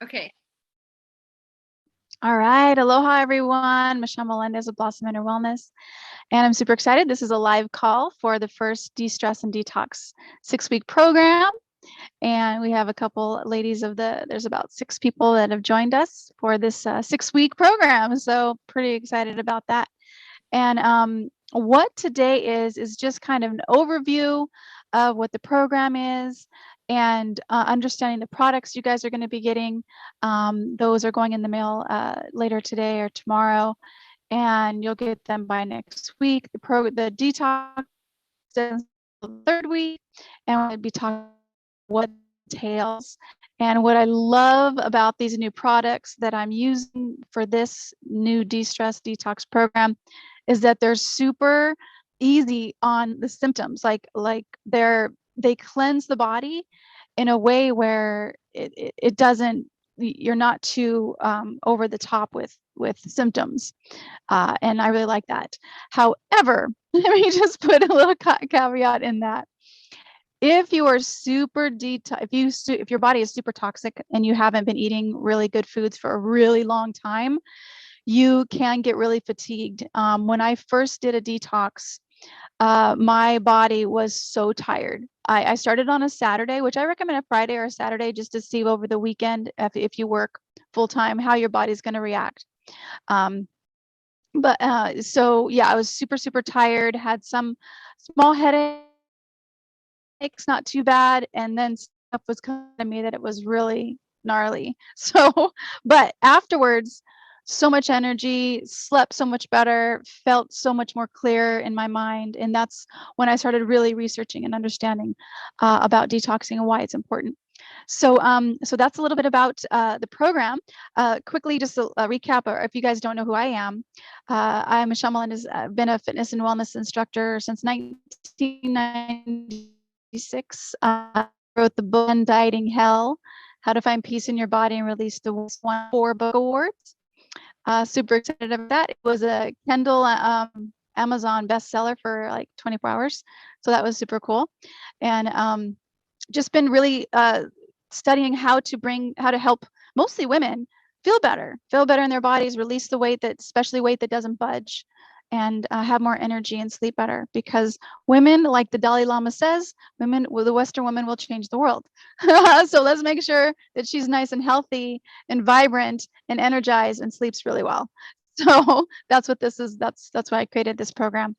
Okay. All right. Aloha, everyone. Michelle Melendez of Blossom Inner Wellness. And I'm super excited. This is a live call for the first De-Stress and Detox 6-week program. And we have a couple ladies there's about 6 people that have joined us for this 6-week program. So pretty excited about that. And what today is just kind of an overview of what the program is and understanding the products you guys are going to be getting. Those are going in the mail later today or tomorrow, and you'll get them by next week. The detox is the 3rd week, and we'll be talking what entails. And what I love about these new products that I'm using for this new de-stress detox program is that they're super easy on the symptoms. Like they cleanse the body in a way where it doesn't, you're not too over the top with symptoms. And I really like that. However, let me just put a little caveat in that. If you are super if your body is super toxic and you haven't been eating really good foods for a really long time, you can get really fatigued. When I first did a detox, my body was so tired. I started on a Saturday, which I recommend a Friday or a Saturday just to see over the weekend if you work full time how your body's going to react. So yeah, I was super tired, had some small headaches, not too bad, and then stuff was coming to me that it was really gnarly. So, but afterwards, so much energy, slept so much better, felt so much more clear in my mind, and that's when I started really researching and understanding about detoxing and why it's important. So that's a little bit about the program. Quickly, just a recap, or if you guys don't know who I am, I'm Michelle Melendez. I've been a fitness and wellness instructor since 1996. Wrote the book Dieting Hell, How to Find Peace in Your Body and Release the Won 4 book awards. Super excited about that. It was a Kindle Amazon bestseller for like 24 hours. So that was super cool. And just been really studying how to help mostly women feel better in their bodies, release the weight especially weight that doesn't budge, and have more energy and sleep better. Because women, like the Dalai Lama says, the Western woman will change the world. So let's make sure that she's nice and healthy and vibrant and energized and sleeps really well. So that's what this is. That's why I created this program.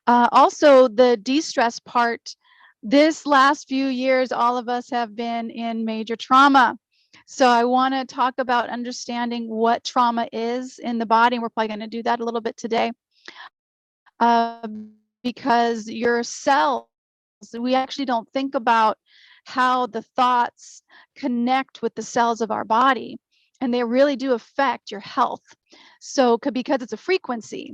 Also, the de-stress part. This last few years, all of us have been in major trauma. So I want to talk about understanding what trauma is in the body. And we're probably going to do that a little bit today. Because your cells, we actually don't think about how the thoughts connect with the cells of our body, and they really do affect your health. So because it's a frequency,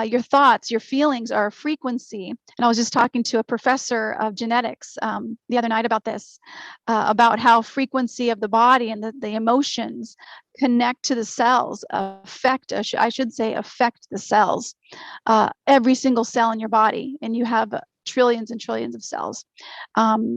your thoughts, your feelings are a frequency. And I was just talking to a professor of genetics the other night about this, about how frequency of the body and the emotions connect to the cells, affect the cells, every single cell in your body, and you have trillions and trillions of cells.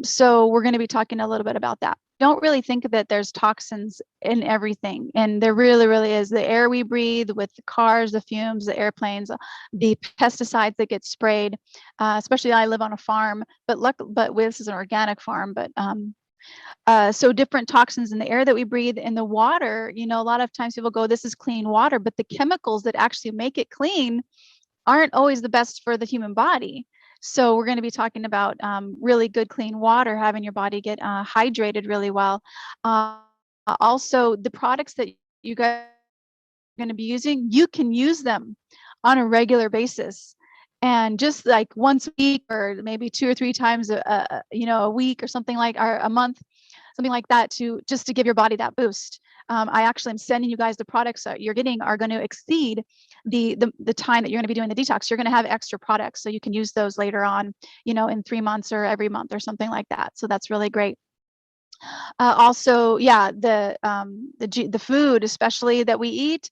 So we're going to be talking a little bit about that. Don't really think that there's toxins in everything, and there really is. The air we breathe, with the cars, the fumes, the airplanes, the pesticides that get sprayed, especially I live on a farm, but this is an organic farm, but so different toxins in the air that we breathe, in the water. A lot of times people go, this is clean water, but the chemicals that actually make it clean aren't always the best for the human body. So we're going to be talking about really good, clean water, having your body get hydrated really well. Also, the products that you guys are going to be using, you can use them on a regular basis. And just like once a week, or maybe 2 or 3 times a week, or something like, or a month, something like that, just to give your body that boost. I actually am sending you guys the products that you're getting are going to exceed the time that you're going to be doing the detox. You're going to have extra products, so you can use those later on, in 3 months or every month or something like that. So that's really great. Also, yeah, the food, especially that we eat,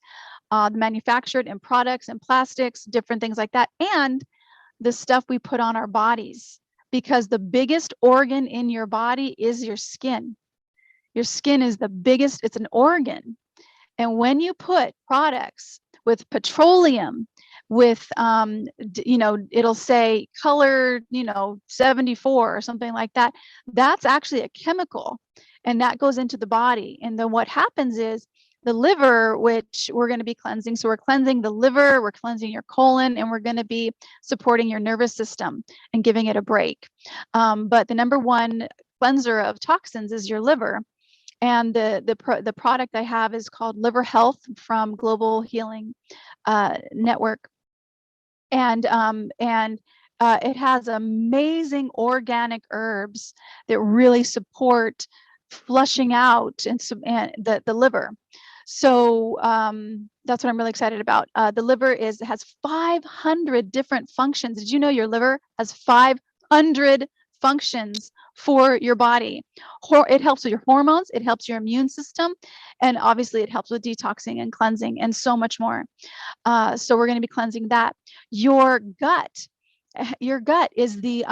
the manufactured and products and plastics, different things like that, and the stuff we put on our bodies, because the biggest organ in your body is your skin. Your skin is the biggest, it's an organ. And when you put products with petroleum, with, it'll say color, 74 or something like that, that's actually a chemical, and that goes into the body. And then what happens is the liver, which we're going to be cleansing. So we're cleansing the liver, we're cleansing your colon, and we're going to be supporting your nervous system and giving it a break. But the number one cleanser of toxins is your liver. And the product I have is called Liver Health from Global Healing Network. And it has amazing organic herbs that really support flushing out and the liver. So that's what I'm really excited about. The liver has 500 different functions. Did you know your liver has 500 functions for your body? It helps with your hormones, it helps your immune system, and obviously it helps with detoxing and cleansing and so much more. So we're going to be cleansing that. Your gut is they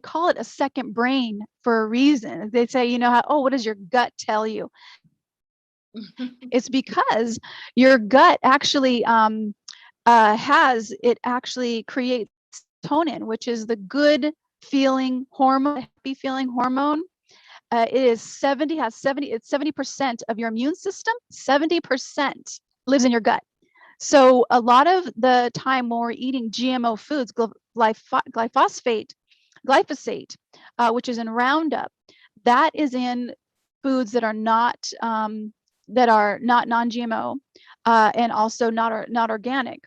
call it a second brain for a reason. They say, what does your gut tell you? It's because your gut actually actually creates serotonin, which is the good feeling hormone, happy feeling hormone. It's 70% of your immune system. 70% lives in your gut. So a lot of the time when we're eating GMO foods, glyphosate, which is in Roundup, that is in foods that are not non-GMO and also not organic.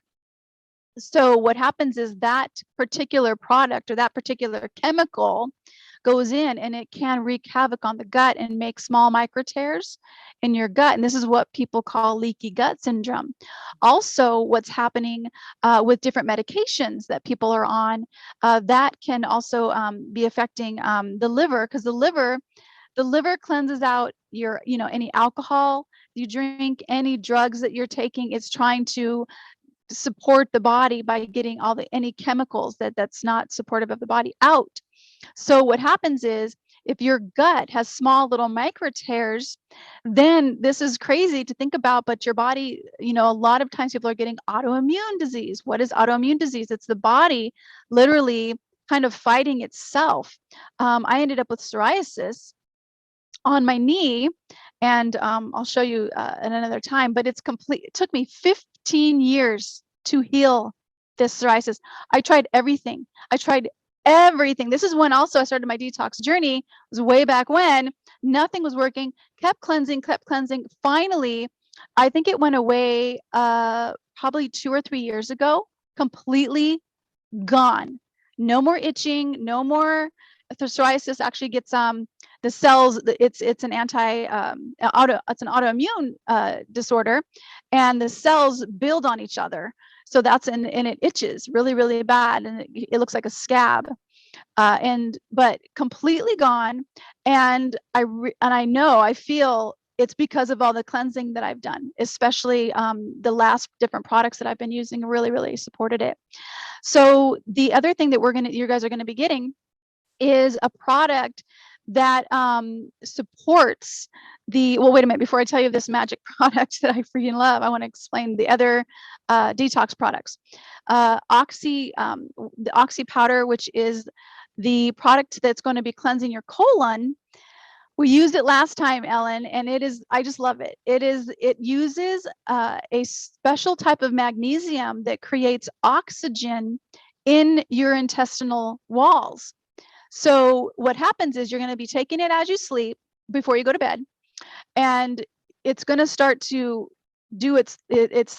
So what happens is that particular product or that particular chemical goes in and it can wreak havoc on the gut and make small micro tears in your gut. And this is what people call leaky gut syndrome. Also, what's happening with different medications that people are on, that can also be affecting the liver, because the liver cleanses out your, any alcohol you drink, any drugs that you're taking. It's trying to support the body by getting any chemicals that's not supportive of the body out. So what happens is, if your gut has small little micro tears, then this is crazy to think about, but your body, a lot of times people are getting autoimmune disease. What is autoimmune disease? It's the body literally kind of fighting itself. I ended up with psoriasis on my knee, and I'll show you at another time, but it took me 15 years to heal this psoriasis. I tried everything. This is when also I started my detox journey. It was way back when. Nothing was working. Kept cleansing. Finally, I think it went away probably 2 or 3 years ago. Completely gone. No more itching. No more. The psoriasis actually gets the cells. It's an it's an autoimmune disorder, and the cells build on each other. So and it itches really, really bad, and it looks like a scab. But completely gone. And I feel it's because of all the cleansing that I've done, especially the last different products that I've been using really, really supported it. So the other thing that you guys are gonna be getting is a product that supports well, wait a minute, before I tell you this magic product that I freaking love, I want to explain the other detox products. The Oxy powder, which is the product that's going to be cleansing your colon. We used it last time, Ellen, and I just love it. It uses a special type of magnesium that creates oxygen in your intestinal walls. So what happens is you're going to be taking it as you sleep before you go to bed, and it's going to start to do its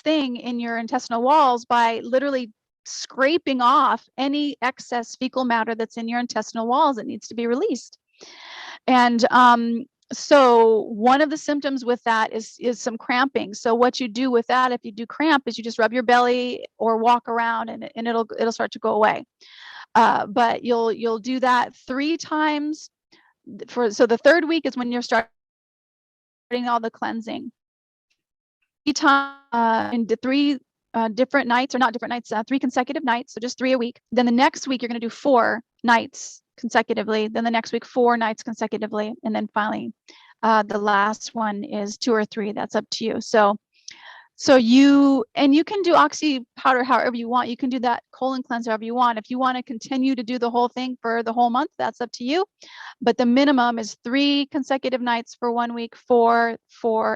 thing in your intestinal walls by literally scraping off any excess fecal matter that's in your intestinal walls that needs to be released. And so one of the symptoms with that is some cramping. So what you do with that, if you do cramp, is you just rub your belly or walk around, and it'll start to go away. But you'll do that 3 times. So the 3rd week is when you're starting all the cleansing. 3 times into 3 different nights, or not different nights, 3 consecutive nights, so just 3 a week. Then the next week you're going to do 4 nights consecutively. Then the next week 4 nights consecutively, and then finally The last one is 2 or 3. That's up to you. So you can do oxy powder however you want. You can do that colon cleanser however you want. If you want to continue to do the whole thing for the whole month, that's up to you. But the minimum is 3 consecutive nights for 1 week, 4,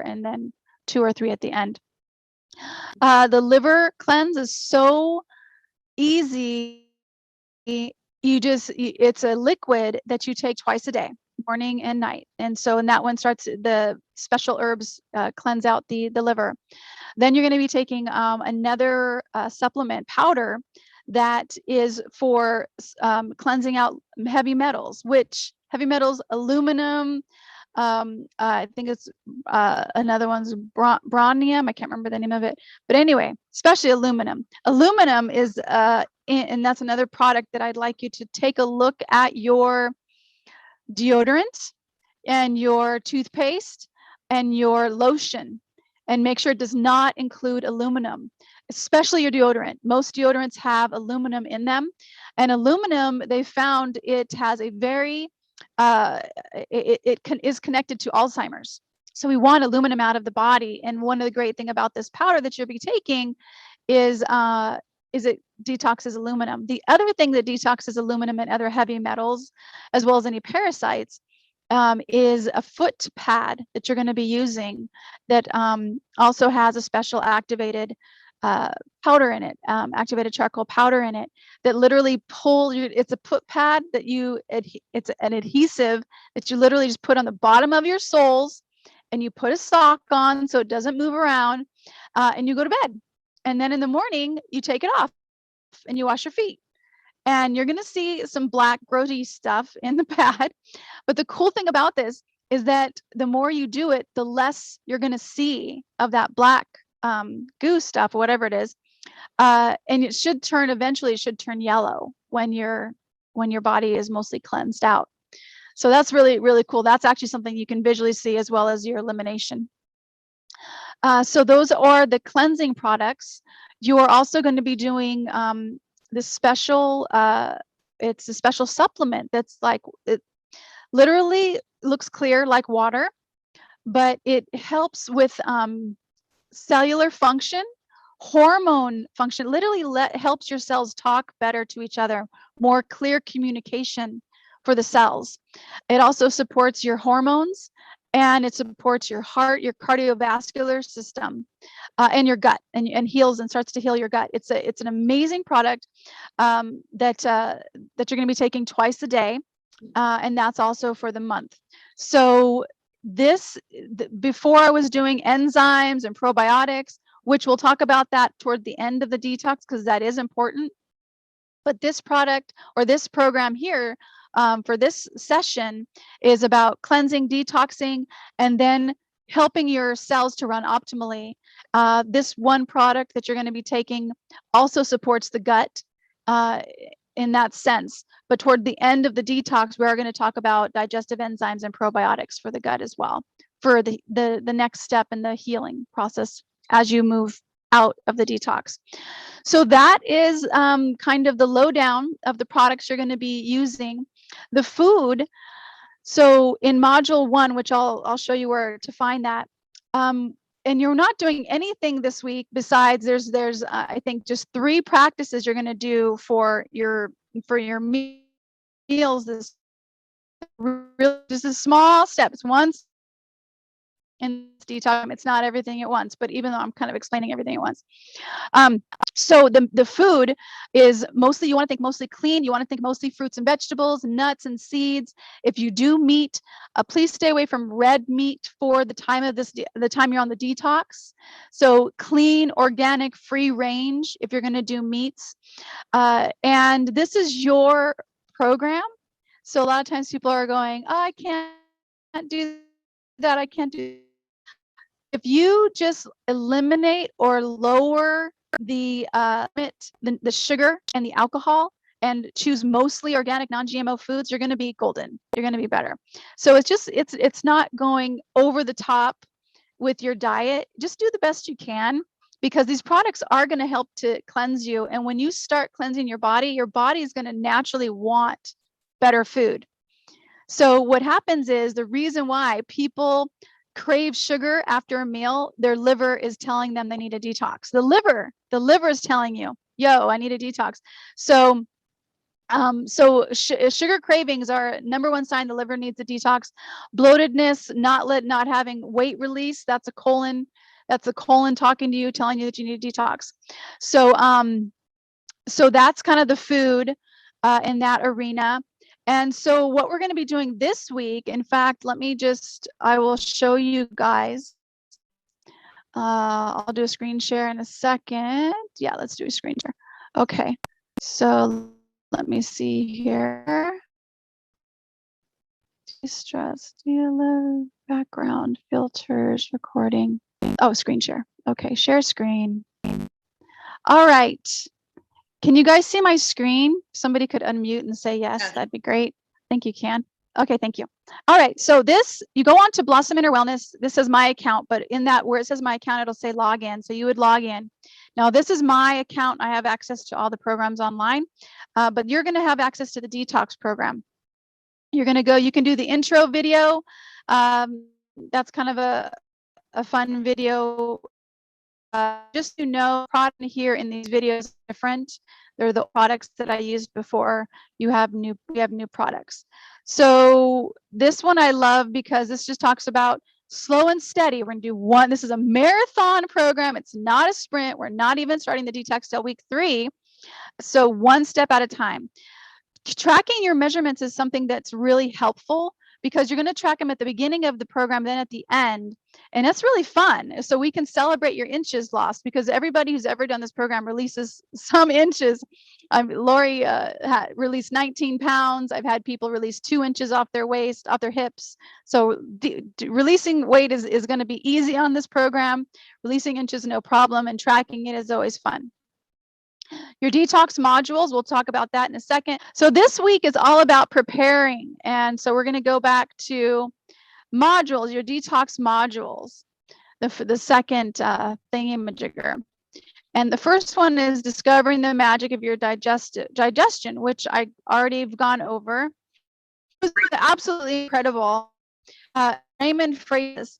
and then 2 or 3 at the end. The liver cleanse is so easy. It's a liquid that you take twice a day, morning and night. And so in that one starts the special herbs cleanse out the liver. Then you're going to be taking another supplement powder that is for cleansing out heavy metals, which heavy metals, aluminum, I think it's another one's brondium. I can't remember the name of it, but anyway, especially aluminum. Aluminum is, and that's another product that I'd like you to take a look at your deodorant and your toothpaste and your lotion, and make sure it does not include aluminum, especially your deodorant. Most deodorants have aluminum in them, and aluminum, they found it has a very is connected to Alzheimer's. So we want aluminum out of the body. And one of the great thing about this powder that you'll be taking is it detoxes aluminum. The other thing that detoxes aluminum and other heavy metals, as well as any parasites, is a foot pad that you're going to be using that also has a special activated powder in it, activated charcoal powder in it, that literally it's a foot pad that it's an adhesive that you literally just put on the bottom of your soles, and you put a sock on so it doesn't move around, and you go to bed. And then in the morning, you take it off and you wash your feet. And you're going to see some black grody stuff in the pad. But the cool thing about this is that the more you do it, the less you're going to see of that black goo stuff or whatever it is. And it should eventually turn yellow when your body is mostly cleansed out. So that's really, really cool. That's actually something you can visually see, as well as your elimination. So those are the cleansing products. You are also going to be doing this special, it's a special supplement that's like, it literally looks clear like water, but it helps with cellular function, hormone function, literally helps your cells talk better to each other, more clear communication for the cells. It also supports your hormones, and it supports your heart, your cardiovascular system, and your gut, and heals and starts to heal your gut. It's an amazing product that you're going to be taking twice a day, and that's also for the month. So before I was doing enzymes and probiotics, which we'll talk about that toward the end of the detox, because that is important. But this product, or this program here, for this session, is about cleansing, detoxing, and then helping your cells to run optimally. This one product that you're going to be taking also supports the gut in that sense. But toward the end of the detox, we are going to talk about digestive enzymes and probiotics for the gut as well, for the next step in the healing process as you move out of the detox. So that is kind of the lowdown of the products you're going to be using. The food, so in module 1, which I'll show you where to find that, and you're not doing anything this week besides there's I think just 3 practices you're going to do for your meals. This really just a small step. It's one in detox. It's not everything at once, but even though I'm kind of explaining everything at once. So the food is mostly, you want to think mostly clean. You want to think mostly fruits and vegetables, nuts and seeds. If you do meat, please stay away from red meat for the time you're on the detox. So clean, organic, free range if you're going to do meats. And this is your program. So a lot of times people are going, oh, I can't do that. I can't do. If you just eliminate or lower the sugar and the alcohol and choose mostly organic, non-GMO foods, you're going to be golden. You're going to be better. So it's not going over the top with your diet. Just do the best you can, because these products are going to help to cleanse you. And when you start cleansing your body is going to naturally want better food. So what happens is the reason why people crave sugar after a meal, their liver is telling them they need a detox. The liver is telling you, yo, I need a detox. So sugar cravings are number one sign the liver needs a detox. Bloatedness, not having weight release, that's a colon talking to you, telling you that you need a detox. So that's kind of the food in that arena. And so what we're going to be doing this week, in fact, I will show you guys. I'll do a screen share in a second. Yeah, let's do a screen share. Okay, so let me see here. Stress, dealer, background, filters, recording. Oh, screen share. Okay, share screen. All right. Can you guys see my screen? Somebody could unmute and say yes, that'd be great. I think you can. Okay, thank you. All right, so you go on to Blossom Inner Wellness. This is my account, but in that where it says my account, it'll say log in. So you would log in. Now this is my account. I have access to all the programs online, but you're gonna have access to the detox program. You're gonna go, you can do the intro video. That's kind of a fun video. Just product here in these videos different. They're the products that I used before. We have new products. So this one I love because this just talks about slow and steady. We're gonna do one. This is a marathon program. It's not a sprint. We're not even starting the detox till week 3. So one step at a time. Tracking your measurements is something that's really helpful because you're going to track them at the beginning of the program, then at the end. And that's really fun. So we can celebrate your inches lost because everybody who's ever done this program releases some inches. Lori released 19 pounds. I've had people release 2 inches off their waist, off their hips. So releasing weight is going to be easy on this program. Releasing inches, no problem. And tracking it is always fun. Your detox modules, we'll talk about that in a second. So this week is all about preparing. And so we're going to go back to modules, your detox modules, the second thingamajigger. And the first one is discovering the magic of your digestion, which I already have gone over. It was absolutely incredible. Raymond Freitas,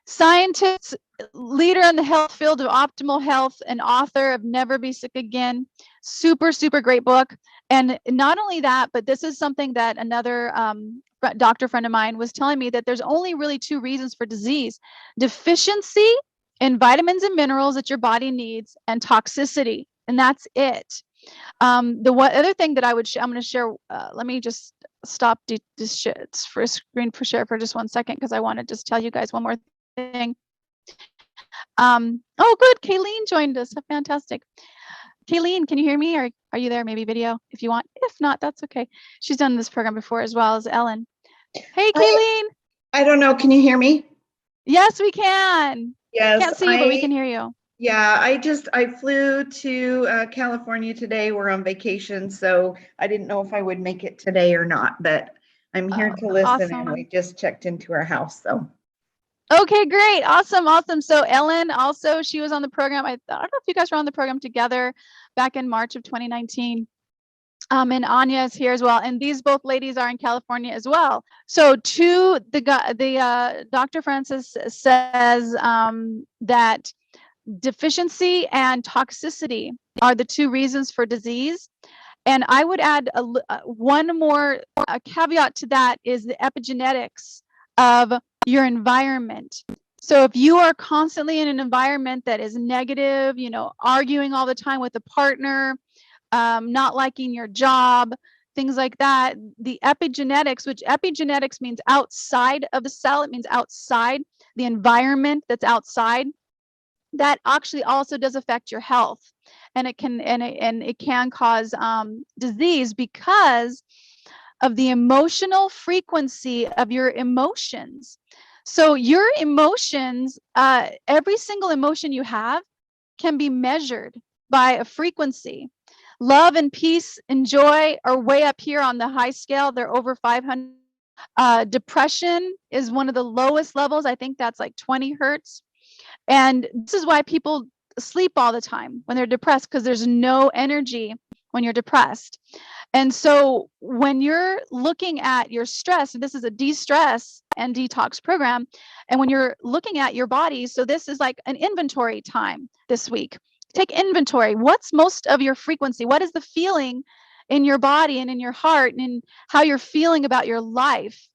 scientist, leader in the health field of optimal health, and author of Never Be Sick Again. Super, super great book. And not only that, but this is something that another doctor friend of mine was telling me, that there's only really 2 reasons for disease: deficiency in vitamins and minerals that your body needs, and toxicity. And that's it. The other thing that I'm going to share, let me just stop this for screen for share for just 1 second, because I want to just tell you guys one more thing. Oh, good. Kayleen joined us. Fantastic. Kayleen, can you hear me? Or are you there? Maybe video if you want. If not, that's okay. She's done this program before, as well as Ellen. Hey, Kayleen. I don't know. Can you hear me? Yes, we can. Yes. Can't see you, but we can hear you. Yeah, I flew to California today. We're on vacation, so I didn't know if I would make it today or not, but I'm here to listen. Awesome. And we just checked into our house, so. Okay, great. Awesome. So Ellen also, she was on the program. I don't know if you guys were on the program together back in March of 2019. And Anya is here as well. And these both ladies are in California as well. So Dr. Francis says that deficiency and toxicity are the 2 reasons for disease. And I would add one more caveat to that, is the epigenetics of your environment. So if you are constantly in an environment that is negative, arguing all the time with a partner, not liking your job, things like that, the epigenetics, which epigenetics means outside of the cell, it means outside the environment that's outside, that actually also does affect your health. And it can cause disease because of the emotional frequency of your emotions. So your emotions, every single emotion you have can be measured by a frequency. Love and peace and joy are way up here on the high scale. They're over 500. Depression is one of the lowest levels. I think that's like 20 hertz. And this is why people sleep all the time when they're depressed, because there's no energy when you're depressed. And so when you're looking at your stress, and this is a de-stress and detox program, and when you're looking at your body, so this is like an inventory time this week. Take inventory. What's most of your frequency? What is the feeling in your body and in your heart and in how you're feeling about your life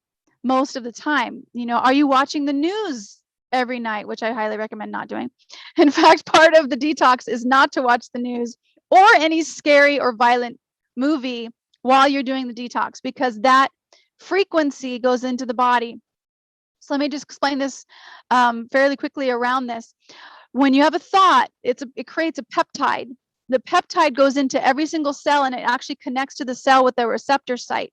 most of the time? Are you watching the news every night, which I highly recommend not doing? In fact, part of the detox is not to watch the news or any scary or violent movie while you're doing the detox, because that frequency goes into the body. So let me just explain this fairly quickly around this. When you have a thought, it creates a peptide. The peptide goes into every single cell, and it actually connects to the cell with a receptor site.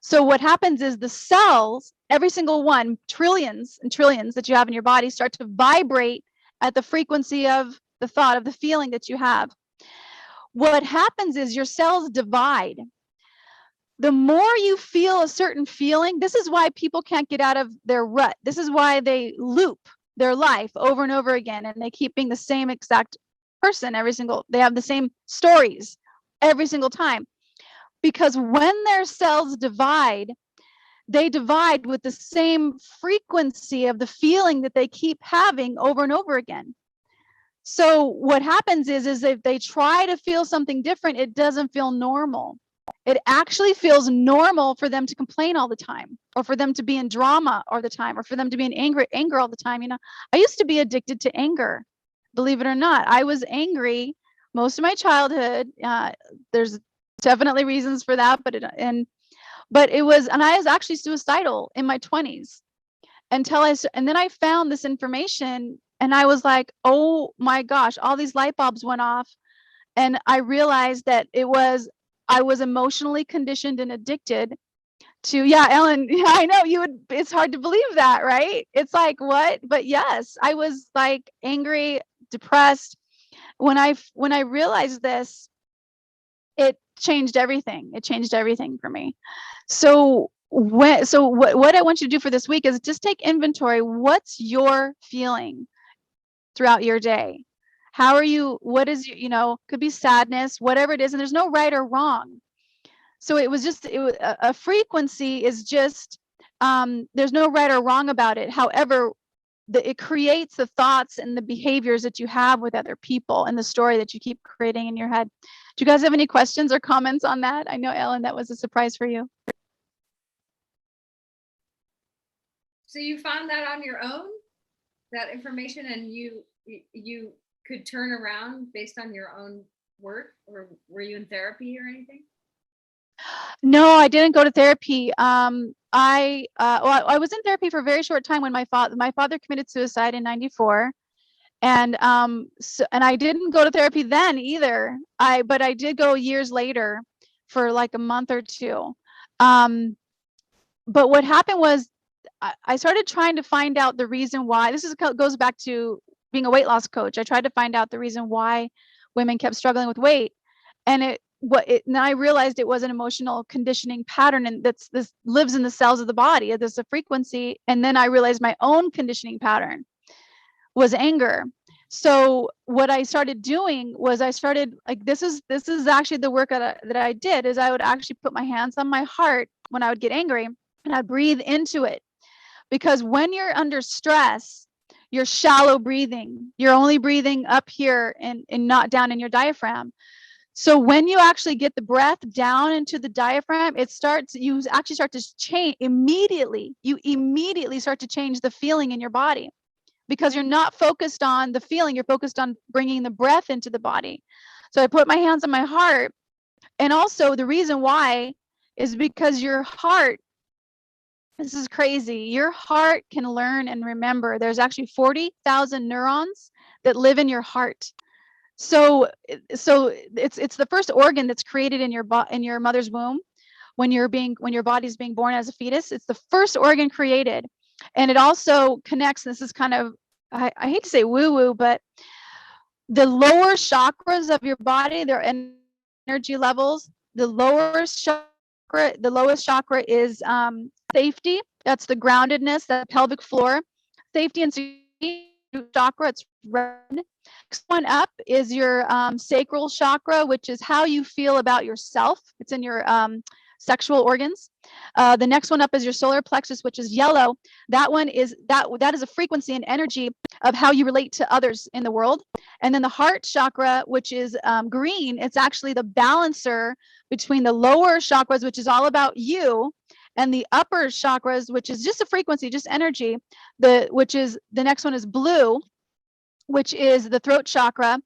So what happens is the cells, every single one, trillions and trillions that you have in your body, start to vibrate at the frequency of the thought, of the feeling that you have. What happens is your cells divide. The more you feel a certain feeling, this is why people can't get out of their rut. This is why they loop their life over and over again, and they keep being the same exact person they have the same stories every single time. Because when their cells divide, they divide with the same frequency of the feeling that they keep having over and over again. So what happens is if they try to feel something different, it doesn't feel normal. It actually feels normal for them to complain all the time, or for them to be in drama all the time, or for them to be in anger all the time. I used to be addicted to anger, believe it or not. I was angry most of my childhood. There's definitely reasons for that, but I was actually suicidal in my 20s and then I found this information, and I was like, oh my gosh, all these light bulbs went off, and I realized that I was emotionally conditioned and addicted to, yeah, Ellen, yeah, I know it's hard to believe that, right? It's like, what? But yes, I was like angry, depressed. When I realized this, it changed everything. It changed everything for me. So what I want you to do for this week is just take inventory. What's your feeling throughout your day? How are you? What is, could be sadness, whatever it is, and there's no right or wrong. So it was a frequency is just, there's no right or wrong about it. However, it creates the thoughts and the behaviors that you have with other people and the story that you keep creating in your head. Do you guys have any questions or comments on that? I know, Ellen, that was a surprise for you. So you found that on your own, that information, and you could turn around based on your own work, or were you in therapy or anything? No, I didn't go to therapy. I was in therapy for a very short time when my father committed suicide in '94, and I didn't go to therapy then either. But I did go years later for like a month or two. But what happened was I started trying to find out the reason why. Goes back to being a weight loss coach. I tried to find out the reason why women kept struggling with weight, and then I realized it was an emotional conditioning pattern, and this lives in the cells of the body. There's a frequency, and then I realized my own conditioning pattern was anger. So what I started doing was this is actually the work that I did, is I would actually put my hands on my heart when I would get angry, and I'd breathe into it. Because when you're under stress, you're shallow breathing. You're only breathing up here and not down in your diaphragm. So when you actually get the breath down into the diaphragm, you actually start to change immediately. You immediately start to change the feeling in your body, because you're not focused on the feeling, you're focused on bringing the breath into the body. So I put my hands on my heart. And also the reason why is because your heart, this is crazy, your heart can learn and remember. There's actually 40,000 neurons that live in your heart. So it's the first organ that's created in your mother's womb when your body's being born as a fetus. It's the first organ created, and it also connects. This is kind of, I hate to say woo-woo, but the lower chakras of your body, their energy levels. The lowest chakra is safety. That's the groundedness, the pelvic floor, safety and security. chakra, it's red. Next one up is your sacral chakra, which is how you feel about yourself. It's in your sexual organs. The next one up is your solar plexus, which is yellow. That one is that is a frequency and energy of how you relate to others in the world. And then the heart chakra, which is green, it's actually the balancer between the lower chakras, which is all about you, and the upper chakras, which is just a frequency, just energy. The next one is blue, which is the throat chakra,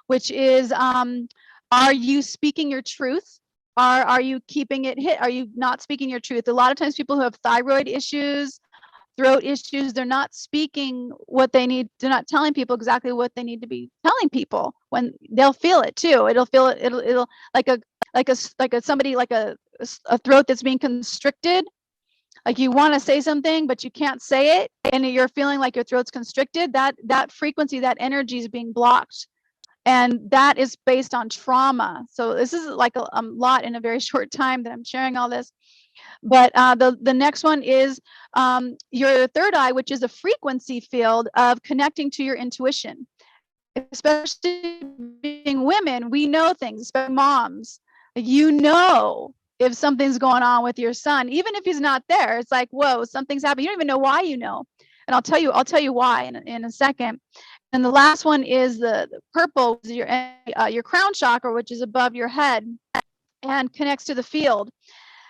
which is are you speaking your truth? Are you keeping it hit? Are you not speaking your truth? A lot of times people who have thyroid issues, throat issues, they're not speaking what they need. They're not telling people exactly what they need to be telling people, when they'll feel it too. It'll like a throat that's being constricted. Like you want to say something, but you can't say it, and you're feeling like your throat's constricted. That frequency, that energy is being blocked. And that is based on trauma. So this is like a lot in a very short time that I'm sharing all this. But the next one is your third eye, which is a frequency field of connecting to your intuition. Especially being women, we know things, especially moms. You know if something's going on with your son, even if he's not there. It's like, whoa, something's happening. You don't even know why you know. And I'll tell you why in a second. And the last one is the purple, your crown chakra, which is above your head and connects to the field.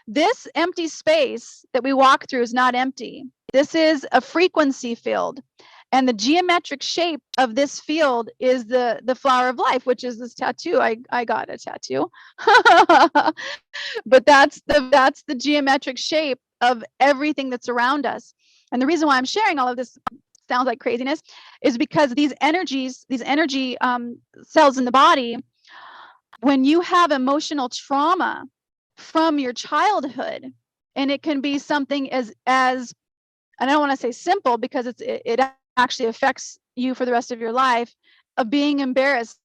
This empty space that we walk through is not empty. This is a frequency field. And the geometric shape of this field is the flower of life, which is this tattoo. I got a tattoo. But that's the geometric shape of everything that's around us. And the reason why I'm sharing all of this sounds like craziness is because these energy cells in the body, when you have emotional trauma from your childhood, and it can be something as I don't want to say simple, because it actually affects you for the rest of your life, of being embarrassed.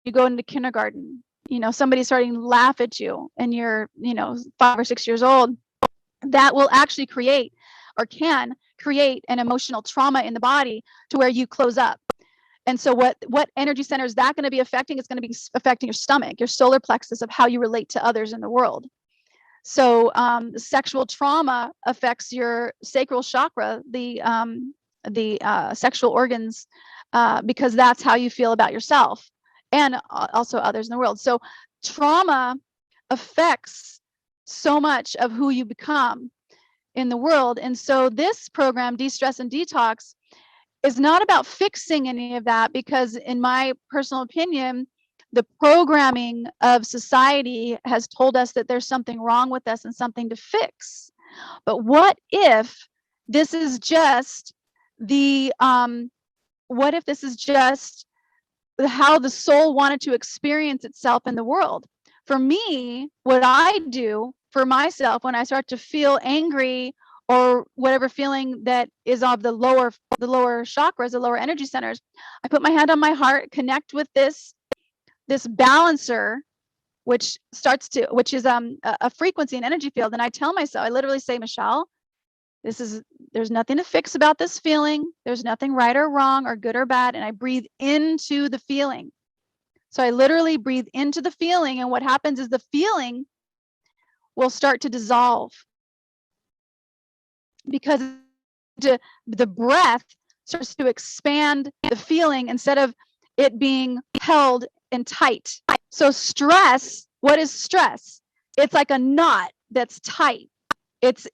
You go into kindergarten, somebody's starting to laugh at you and you're 5 or 6 years old. That will actually create, or can create, an emotional trauma in the body to where you close up. And so what energy center is that going to be affecting? It's going to be affecting your stomach, your solar plexus, of how you relate to others in the world. So sexual trauma affects your sacral chakra, the sexual organs, because that's how you feel about yourself and also others in the world. So trauma affects so much of who you become in the world. And so this program, De-Stress and Detox, is not about fixing any of that, because in my personal opinion, the programming of society has told us that there's something wrong with us and something to fix. But what if this is just what if this is just how the soul wanted to experience itself in the world? For me, what I do for myself when I start to feel angry, or whatever feeling that is of the lower chakras, the lower energy centers, I put my hand on my heart, connect with this balancer, which is a frequency and energy field. And I tell myself, I literally say, Michelle, there's nothing to fix about this feeling. There's nothing right or wrong or good or bad. And I breathe into the feeling. So I literally breathe into the feeling. And what happens is the feeling will start to dissolve, because the breath starts to expand the feeling instead of it being held and tight. So stress, what is stress? It's like a knot that's tight. It's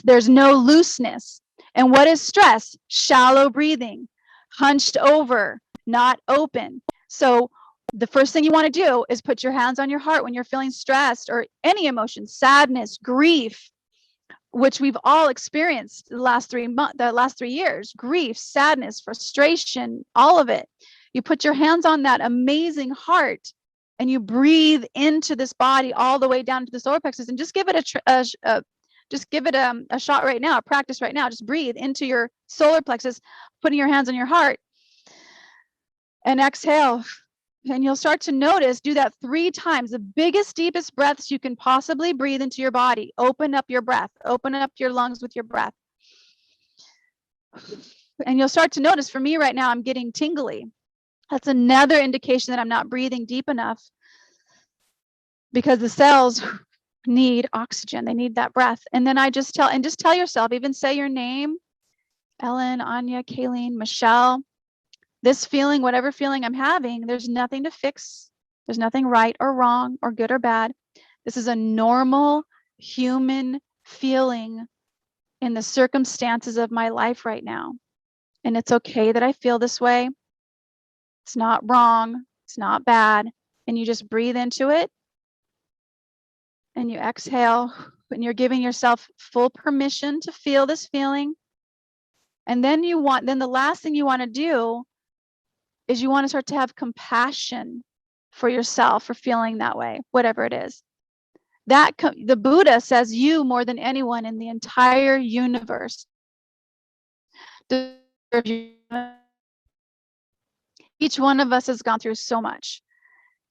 there's no looseness. And what is stress? Shallow breathing, hunched over, not open. So the first thing you want to do is put your hands on your heart when you're feeling stressed, or any emotion, sadness, grief, which we've all experienced the last 3 years, grief, sadness, frustration, all of it. You put your hands on that amazing heart and you breathe into this body all the way down to the solar plexus, and just give it a shot right now, a practice right now. Just breathe into your solar plexus, putting your hands on your heart, and exhale. And you'll start to notice, do that 3 times, the biggest, deepest breaths you can possibly breathe into your body. Open up your breath, open up your lungs with your breath. And you'll start to notice, for me right now, I'm getting tingly. That's another indication that I'm not breathing deep enough, because the cells need oxygen. They need that breath. And then I just tell yourself, even say your name, Ellen, Anya, Kayleen, Michelle, this feeling, whatever feeling I'm having, there's nothing to fix. There's nothing right or wrong or good or bad. This is a normal human feeling in the circumstances of my life right now. And it's okay that I feel this way. It's not wrong. It's not bad. And you just breathe into it and you exhale, and you're giving yourself full permission to feel this feeling. And then the last thing you want to do is you want to start to have compassion for yourself for feeling that way, whatever it is. The Buddha says you more than anyone in the entire universe. Each one of us has gone through so much.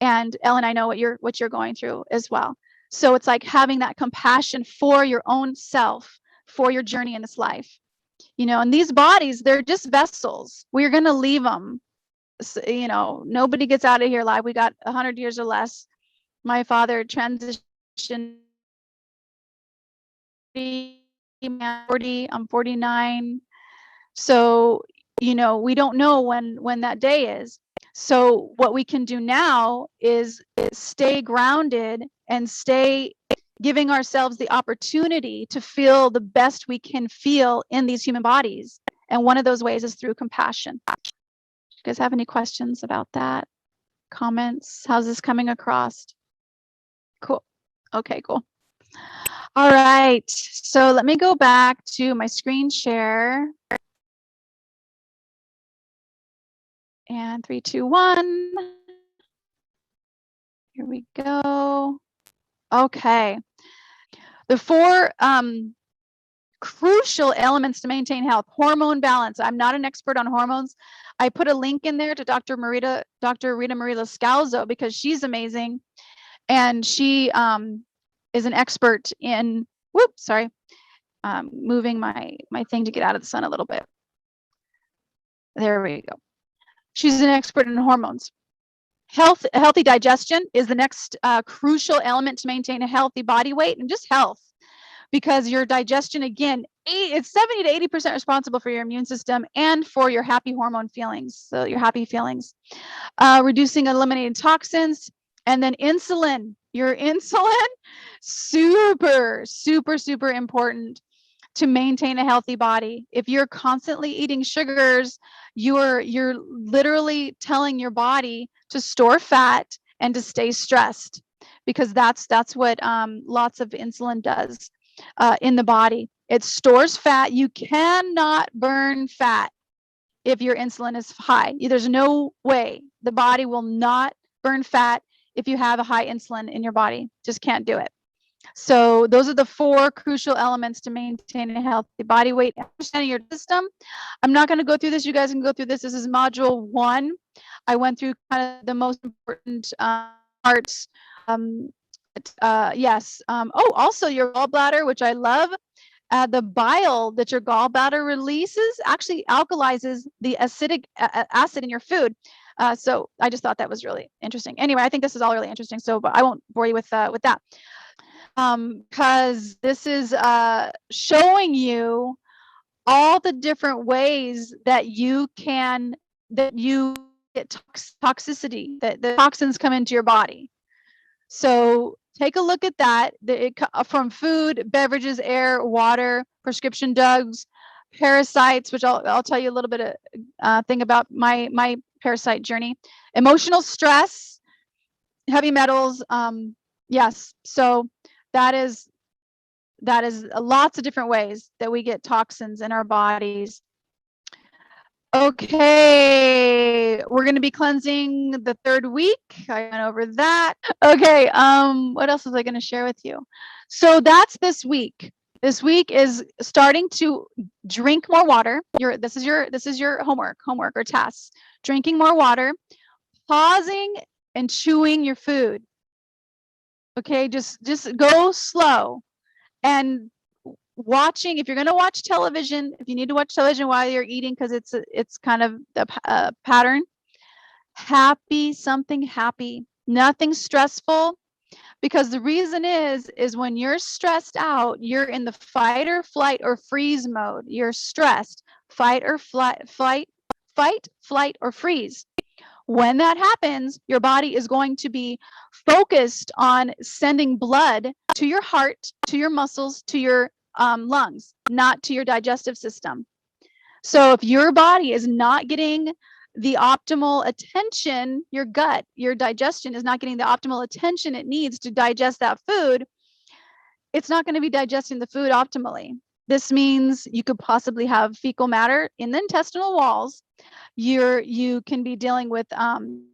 And Ellen, I know what you're going through as well. So it's like having that compassion for your own self, for your journey in this life. You know, and these bodies, they're just vessels. We're going to leave them. So, you know, nobody gets out of here alive. We got 100 years or less. My father transitioned 40, I'm 49. So, you know, we don't know when that day is. So what we can do now is stay grounded and stay giving ourselves the opportunity to feel the best we can feel in these human bodies. And one of those ways is through compassion. Do you guys have any questions about that? Comments? How's this coming across? Cool. Okay, cool. All right. So let me go back to my screen share. And 3, 2, 1. Here we go. Okay. The 4 crucial elements to maintain health. Hormone balance. I'm not an expert on hormones. I put a link in there to Dr. Rita Marie Scalzo, because she's amazing. And she is an expert in, moving my thing to get out of the sun a little bit. There we go. She's an expert in hormones. Healthy digestion is the next crucial element to maintain a healthy body weight and just health, because your digestion, again, it's 70 to 80% responsible for your immune system and for your happy hormone feelings. So your happy feelings, reducing, eliminating toxins, and then insulin. Your insulin, super, super, super important to maintain a healthy body. If you're constantly eating sugars, you're literally telling your body to store fat and to stay stressed, because that's what lots of insulin does in the body. It stores fat. You cannot burn fat if your insulin is high. There's no way. The body will not burn fat if you have a high insulin in your body. Just can't do it. So those are the 4 crucial elements to maintain a healthy body weight. Understanding your system. I'm not going to go through this. You guys can go through this. This is module 1. I went through kind of the most important parts. Yes. Oh, also your gallbladder, which I love. The bile that your gallbladder releases actually alkalizes the acidic acid in your food. So I just thought that was really interesting. Anyway, I think this is all really interesting. So, but I won't bore you with that. Because this is showing you all the different ways that you get toxicity, that the toxins come into your body. So take a look at that. From food, beverages, air, water, prescription drugs, parasites, which I'll tell you a little bit of thing about my parasite journey, emotional stress, heavy metals. Yes. So that is lots of different ways that we get toxins in our bodies. Okay, we're going to be cleansing the 3rd week. I went over that. Okay, what else was I going to share with you? So that's this week. This week is starting to drink more water. This is your homework or tasks. Drinking more water, pausing and chewing your food. Okay, just go slow. And watching, if you're going to watch television, if you need to watch television while you're eating, because it's kind of a pattern, something happy, nothing stressful. Because the reason is when you're stressed out, you're in the fight or flight or freeze mode. You're stressed, fight, flight, or freeze. When that happens, your body is going to be focused on sending blood to your heart, to your muscles, to your lungs, not to your digestive system. So if your body is not getting the optimal attention, your gut, your digestion is not getting the optimal attention it needs to digest that food, it's not going to be digesting the food optimally. This means you could possibly have fecal matter in the intestinal walls. You can be dealing with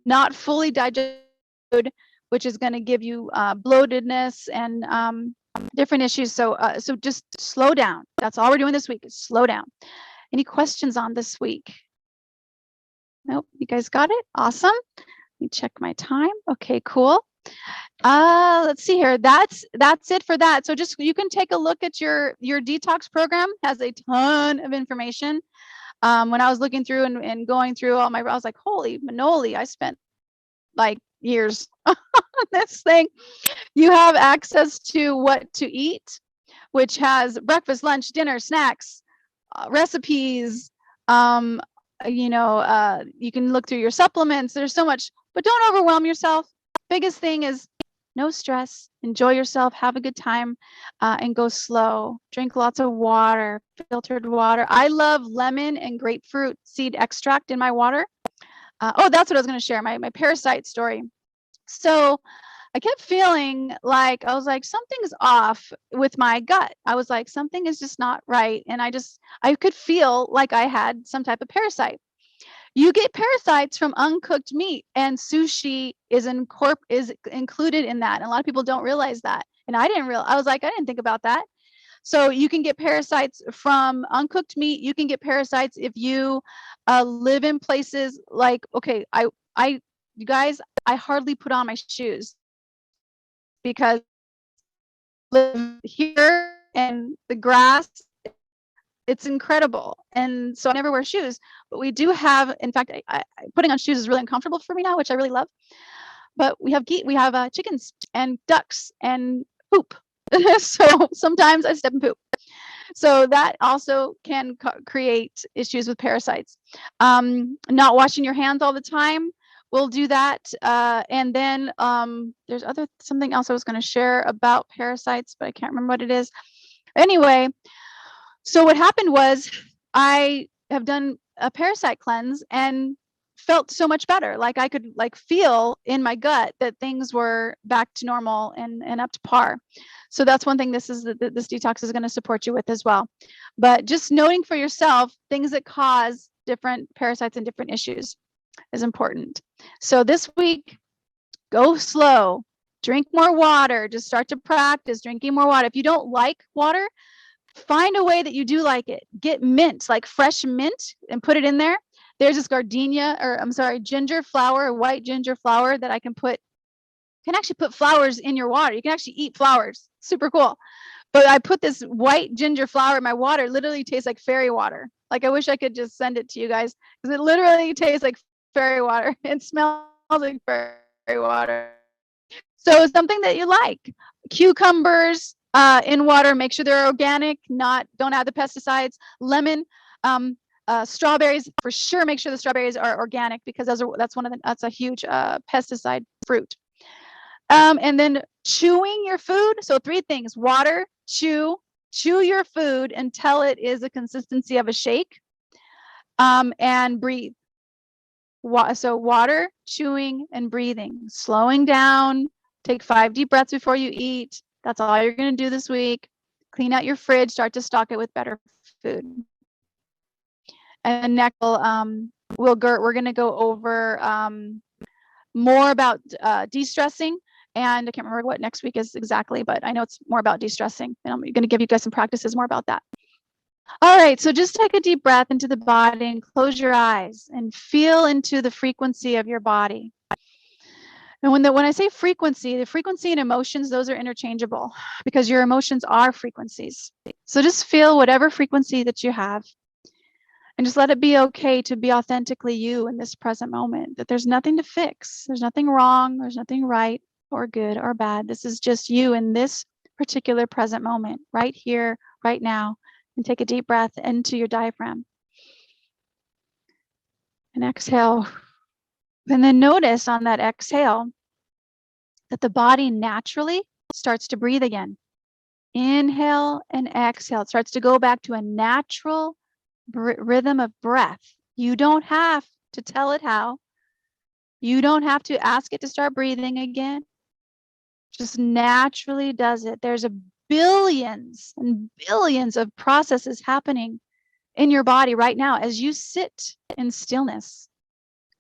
not fully digested food, which is going to give you bloatedness and different issues. So just slow down. That's all we're doing this week is slow down. Any questions on this week? Nope, you guys got it? Awesome. Let me check my time. Okay, cool. Let's see here. That's it for that. So just, you can take a look at your detox program, has a ton of information. When I was looking through and going through all my, I was like, holy manoli, I spent like years on this thing. You have access to what to eat, which has breakfast, lunch, dinner, snacks, recipes. You can look through your supplements. There's so much, but don't overwhelm yourself. Biggest thing is no stress, enjoy yourself, have a good time, and go slow. Drink lots of water, filtered water. I love lemon and grapefruit seed extract in my water. That's what I was going to share, my parasite story. So I kept feeling like, I was like, something's off with my gut. I was like, something is just not right. And I could feel like I had some type of parasite. You get parasites from uncooked meat, and sushi is included in that. And a lot of people don't realize that. And I was like, I didn't think about that. So you can get parasites from uncooked meat. You can get parasites if you live in places like, okay, you guys, I hardly put on my shoes because I live here and the grass, it's incredible. And so I never wear shoes, but we do have, in fact, putting on shoes is really uncomfortable for me now, which I really love. But we have chickens and ducks and poop. So sometimes I step in poop. So that also can create issues with parasites. Not washing your hands all the time will do that. And then there's something else I was going to share about parasites, but I can't remember what it is. Anyway, so what happened was I have done a parasite cleanse and felt so much better. Like I could feel in my gut that things were back to normal and up to par. So that's one thing this detox is going to support you with as well. But just noting for yourself things that cause different parasites and different issues is important. So this week, go slow, drink more water, just start to practice drinking more water. If you don't like water, find a way that you do like it. Get mint, like fresh mint, and put it in there. There's this ginger flower, white ginger flower that I can put. You can actually put flowers in your water. You can actually eat flowers. Super cool. But I put this white ginger flower in my water. It literally tastes like fairy water. Like I wish I could just send it to you guys because it literally tastes like fairy water. It smells like fairy water. So something that you like. Cucumbers in water. Make sure they're organic. Don't add the pesticides. Lemon. Strawberries, for sure, make sure the strawberries are organic because that's a huge pesticide fruit. And then chewing your food. So 3 things: water, chew your food until it is a consistency of a shake, and breathe. So water, chewing, and breathing. Slowing down. Take 5 deep breaths before you eat. That's all you're going to do this week. Clean out your fridge. Start to stock it with better food. And next, we're going to go over more about de-stressing. And I can't remember what next week is exactly, but I know it's more about de-stressing. And I'm going to give you guys some practices more about that. All right, so just take a deep breath into the body and close your eyes and feel into the frequency of your body. And when I say frequency, the frequency and emotions, those are interchangeable because your emotions are frequencies. So just feel whatever frequency that you have and just let it be okay to be authentically you in this present moment, that there's nothing to fix. There's nothing wrong. There's nothing right or good or bad. This is just you in this particular present moment, right here, right now. And take a deep breath into your diaphragm. And exhale. And then notice on that exhale that the body naturally starts to breathe again. Inhale and exhale. It starts to go back to a natural rhythm of breath. You don't have to tell it how. You don't have to ask it to start breathing again. Just naturally does it. There's billions and billions of processes happening in your body right now as you sit in stillness.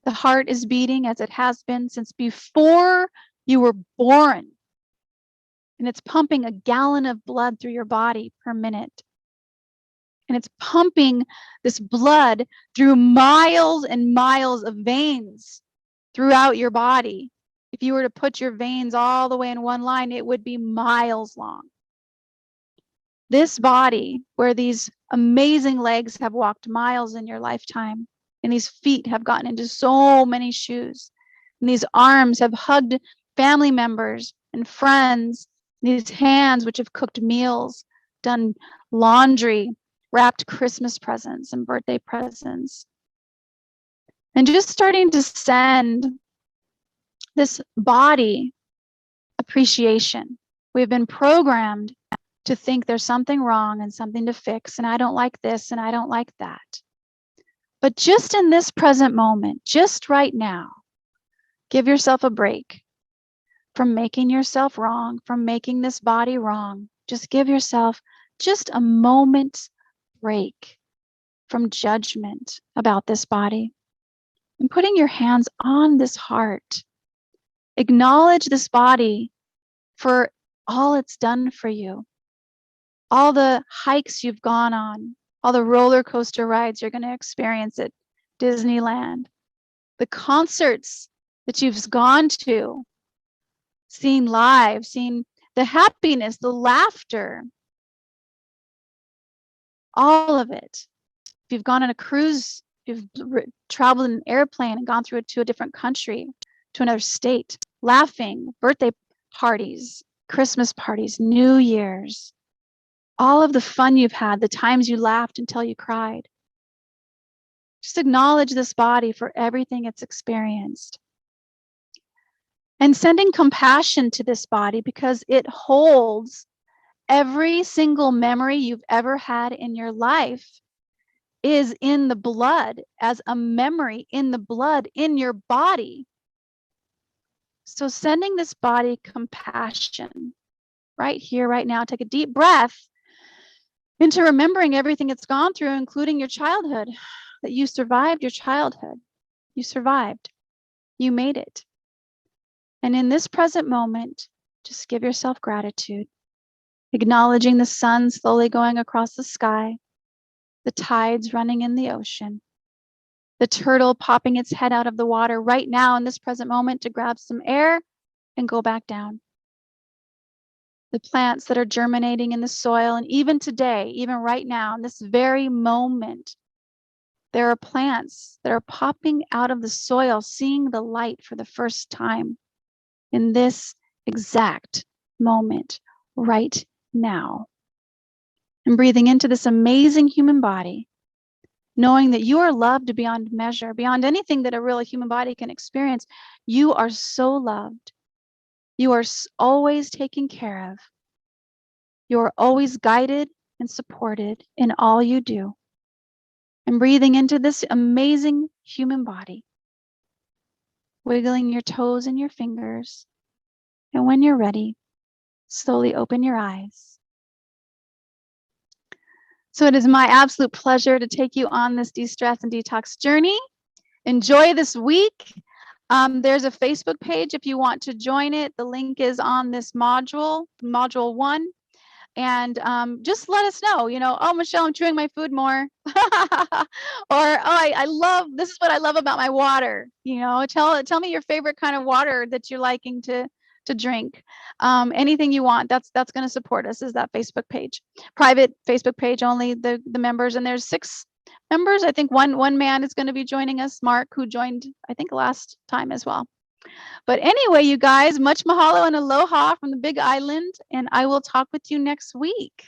The heart is beating as it has been since before you were born. And it's pumping a gallon of blood through your body per minute. And it's pumping this blood through miles and miles of veins throughout your body. If you were to put your veins all the way in one line, it would be miles long. This body, where these amazing legs have walked miles in your lifetime, and these feet have gotten into so many shoes, and these arms have hugged family members and friends, these hands which have cooked meals, done laundry, wrapped Christmas presents and birthday presents, and just starting to send this body appreciation. We've been programmed to think there's something wrong and something to fix, and I don't like this and I don't like that. But just in this present moment, just right now, give yourself a break from making yourself wrong, from making this body wrong. Just give yourself just a moment's break from judgment about this body and putting your hands on this heart. Acknowledge this body for all it's done for you, all the hikes you've gone on, all the roller coaster rides you're going to experience at Disneyland, the concerts that you've gone to, seen live, seen the happiness, the laughter, all of it. If you've gone on a cruise, if you've traveled in an airplane and gone through to a different country, to another state, laughing, birthday parties, Christmas parties, New Year's, all of the fun you've had, the times you laughed until you cried. Just acknowledge this body for everything it's experienced. And sending compassion to this body because it holds every single memory you've ever had in your life is in the blood as a memory in the blood in your body. So sending this body compassion right here, right now. Take a deep breath into remembering everything it's gone through, including your childhood, that you survived your childhood. You survived. You made it. And in this present moment, just give yourself gratitude, acknowledging the sun slowly going across the sky, the tides running in the ocean, the turtle popping its head out of the water right now in this present moment to grab some air and go back down. The plants that are germinating in the soil, and even today, even right now, in this very moment, there are plants that are popping out of the soil, seeing the light for the first time in this exact moment, right now. And breathing into this amazing human body, knowing that you are loved beyond measure, beyond anything that a real human body can experience. You are so loved. You are always taken care of. You are always guided and supported in all you do. And breathing into this amazing human body, wiggling your toes and your fingers. And when you're ready, slowly open your eyes. So it is my absolute pleasure to take you on this de-stress and detox journey. Enjoy this week. There's a Facebook page if you want to join it. The link is on this module, module 1. And just let us know, oh, Michelle, I'm chewing my food more. Or, oh, I love, this is what I love about my water. Tell me your favorite kind of water that you're liking to drink. Anything you want, that's going to support us, is that Facebook page. Private Facebook page, only the members. And there's 6 members. I think one man is going to be joining us, Mark, who joined, I think, last time as well. But anyway, you guys, much mahalo and aloha from the Big Island, and I will talk with you next week.